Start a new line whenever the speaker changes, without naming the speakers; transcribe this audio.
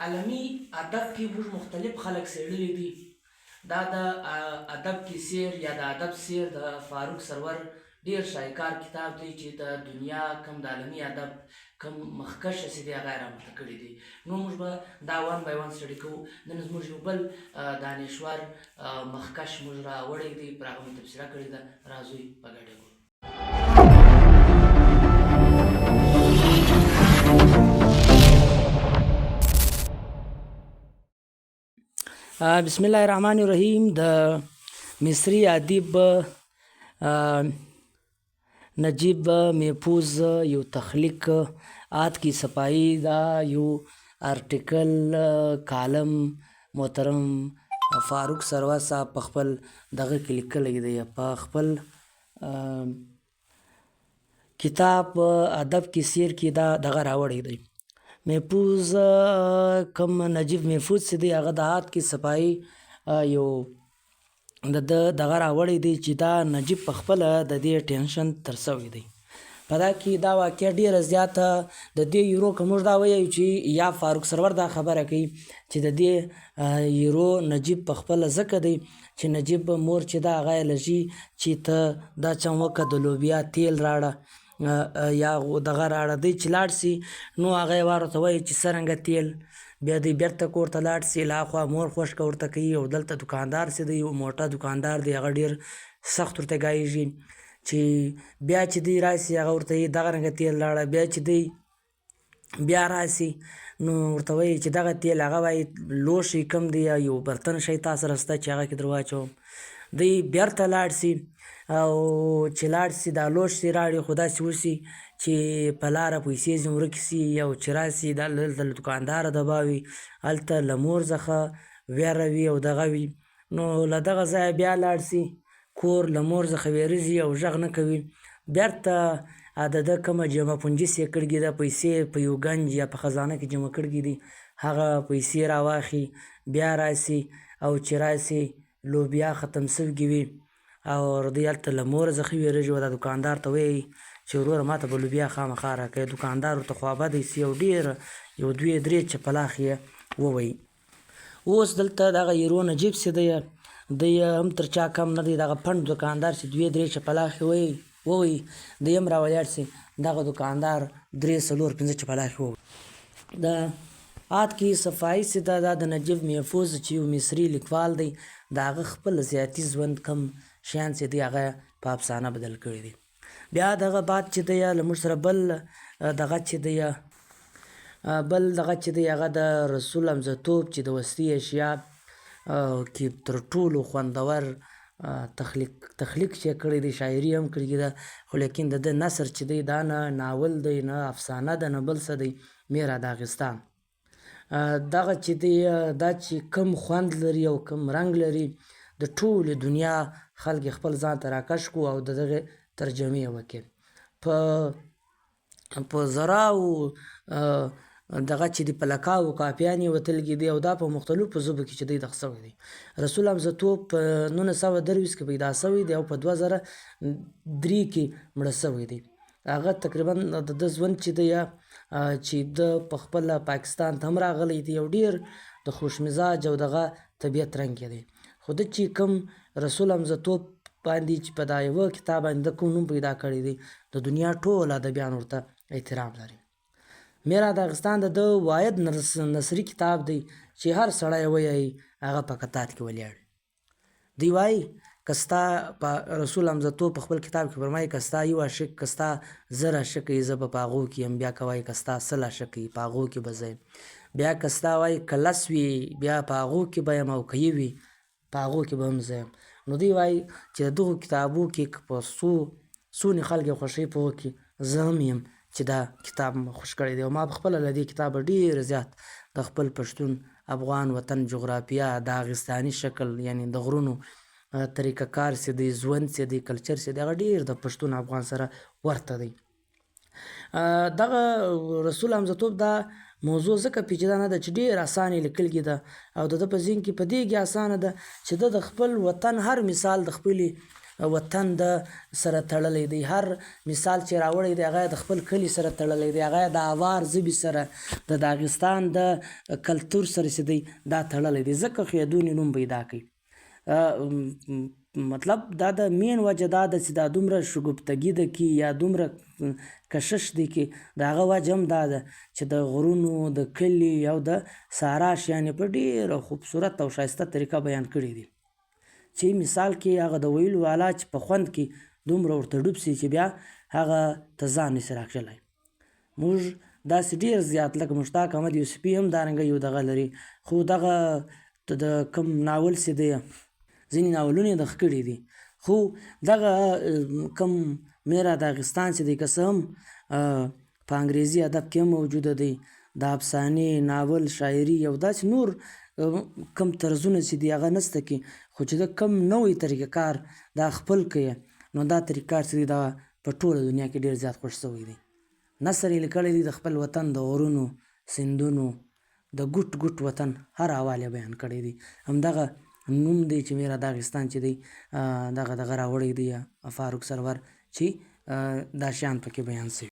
عالمي ادب کې موږ مختلف خلک څېړلي دي. دا د ادب کیسې یا د ادب سیر د فاروق سرور ډیر شایکار کتاب دی چې د دنیا کم د عالمي ادب کم مخکش چې دی هغه رامنځته کړي دي. نو موږ به دا وان بای وان سټډي کوو. نن زموږ یو بل دانشور مخکش موږ راوړی دی، پر هغه مو تبصره کړې ده. راځئ په ګډه ګورو. بسم الله الرحمن الرحیم. د مصری ادیب نجیب محفوظ یو تخلیق آت کی صفائی دا یو آرټیکل کالم محترم فاروق سرور صاحب په خپل دغه کې لیکلی دی، په خپل کتاب ادب کی سیر کې دا دغه راوړی دی. محفوظ کم نجیب محفوظ چې دی هغه د آت کی صفائی یو دغه راوړی دی چې دا نجیب په خپله د دې ټینشن تر سوی دی. په دا کې دا واقعه ډېره زیاته د دې یورو که موږ دا ویو چې یا فاروق سرور دا خبره کوي چې د دې یورو نجیب په خپله ځکه دی چې نجیب مور چې دا هغه یې لږي چې ته دا چموکه د لوبیا تیل راړه یا دغه راړه دی چې لاړ سي. نو هغه یې ورته وایي چې څرنګه تیل، بیا دی بیرته کور ته لاړ سي، لا خوا مور خوشکه ورته کوي. او دلته دوکاندار چې دی یو موټه دوکاندار دی، هغه ډېر سخت ورته ګایږي چې بیا چې دی راسي هغه ورته وایي دغه رنګه تیل لاړه. بیا چې دی بیا راسي نو ورته وایي چې دغه تیل، هغه وایي لوښی کم دی یا یو برتن شی تا سره شته چې هغه کې در واچوم. دی بیرته لاړ سي او چې لاړ سي دا لوښي راوړي، خو داسې وسي چې په لاره پیسې ځینې ورکې سي او چې راسي دلته له دوکانداره دبا وي، هلته له مور څخه ویره وي او دغه وي. نو له دغه ځایه بیا لاړ سي کور، له مور څخه ویرېږي او غږ نه کوي. بیرته د ده کومه جمع پونجي چې یې کړي ده، پیسې په یو ګنج یا په خزانه کې جمع کړي دي، هغه پیسې راواخي. بیا راسي او چې راسي لوبیا ختم سوي وي او دی هلته له مور څخه ویرېږي او دا دوکاندار ته وایي چې وروره ماته به لوبیا خامخا راکوي. دوکاندار ورته خوابدی سي او ډېر یو دوې درې چپلاخ یې ووایي. اوس دلته دغه یورو نجیب چې دی هم تر چا کم نه دی. دغه پنډ دوکاندار چې دوې درې چپلاخې ووایي، دی هم راولاړ سي، دغه دوکاندار درې څلور پنځه چپلاخې ووایي. د آت کی صفائی چې دا د نجیب محفوظ چې یو مصري لیکوال دی، د هغه خپل ذاتي ژوند کم شیان چې دی هغه په افسانه بدل کړي دي. بیا دغه بعد چې دی له موږ سره بل دغه چې دی هغه د رسول حمزه‌توب چې د وسطي اشیا کې تر ټولو خوندور تخلیق چې کړی دی، شاعري هم کړې ده، خو لیکن د ده نثر چې دی دا نه ناول دی نه افسانه ده نه بل څه دی. میرا داغستان دغه چې دی دا چې کم خوند لري او کم رنګ لري، د ټولې دنیا خلک خپل ځان ته راکش کړو او د دغه ترجمې یې وکړې. په زراو دغه چې دی په لکاو کاپیانې وتلګي دي او دا په مختلفو ژبو کې چې دی دغه سوی دی. رسول حمزه‌توب په 1923 کې پیدا سوی دی او په 2003 کې مړه سوی دی. هغه تقریبا د ده ژوند چې دی چې ده په خپله پاکستان ته هم راغلی دی، یو ډېر د خوش مزاج او دغه طبیعت رنګ یې دی. خو ده چې کوم رسول حمزه‌توب باندې چې په دا یوه کتاب باندې د کوم نوم پیدا کړی دی، د دنیا ټول ادبیان ورته احترام لري. میرا داغستان د ده واحد نثري کتاب دی چې هر سړی وایي هغه په کتار کې ولاړ دی. وایي که ستا په رسول حمزه‌توب په خپل کتاب کې فرمایي که ستا یو عاشق، که ستا زر عاشق یې زه به په هغو کې یم. بیا که وایي که ستا سل عاشق یې په هغو کې به زه یم. بیا که ستا وایي که لس وي بیا په هغو کې به یم، او که یې وي په هغو کې به هم زه یم. نو دوی وایي چې د دغو کتابو کې په څونې خلک یې خوښوي په هغو کې زه هم یم چې دا کتاب خوښ کړی دی. او ما پخپله له دې کتابه ډېر زیات د خپل پښتون افغان وطن جغرافیه، داغستاني شکل یعنې د غرونو طریقه کار چې دی، ژوند چې دی، کلچر چې دی، هغه ډېر د پښتون افغان سره ورته دی. دغه رسول حمزه‌توب دا موضوع ځکه پیچیده نه ده چې ډېر اسانه لیکلې ده او د ده په ذهن کې په دې کې اسانه ده چې د خپل وطن هر مثال د خپلې وطن د سره تړلی دی. هر مثال چې راوړی دی هغه د خپل کلي سره تړلی دی، هغه د آوار ژبې سره، د داغستان د کلتور سره چې دی دا تړلی دی، ځکه خو یې دوی نوم پیدا کوي. مطلب دا د مین وجه دا ده چې دا دومره شګفتګي ده کې یا دومره کشش دی کې، د هغه وجه هم دا ده چې د غرونو د کلي او د سارا شیانې په ډېره خوبصورت او ښایسته طریقه بیان کړي دي، چې مثال کې هغه د ویلو والا چې په خوند کې دومره ورته ډوب سي چې بیا هغه ته ځان نسي راکښلی. موږ داسې ډېر زیات لکه مشتاق احمد یوسفي هم دارنګه یو دغه لري، خو دغه د کوم ناول چې دی ځینې ناولونه یې دغه کړي دي، خو دغه کوم میرا داغستان چې دی که څه هم په انګریزي ادب کې هم موجوده دی، د افسانې، ناول، شاعري او داسې نور کم طرزونه چې دي هغه نسته کې، خو چې د کم نوی طریقه کار دا خپل کوي نو دا طریقه کار چې دی دا په ټوله دنیا کې ډېر زیات خوښ شوی دی. نثر یې لیکلی دی د خپل وطن د غرونو، سیندونو، د ګوټ ګوټ وطن هر احوال یې بیان کړی دی. همدغه نوم دی چې میرا داغستان چې دی دغه راوړی دی فاروق سرور چې دا شیان پکې بیان شوي.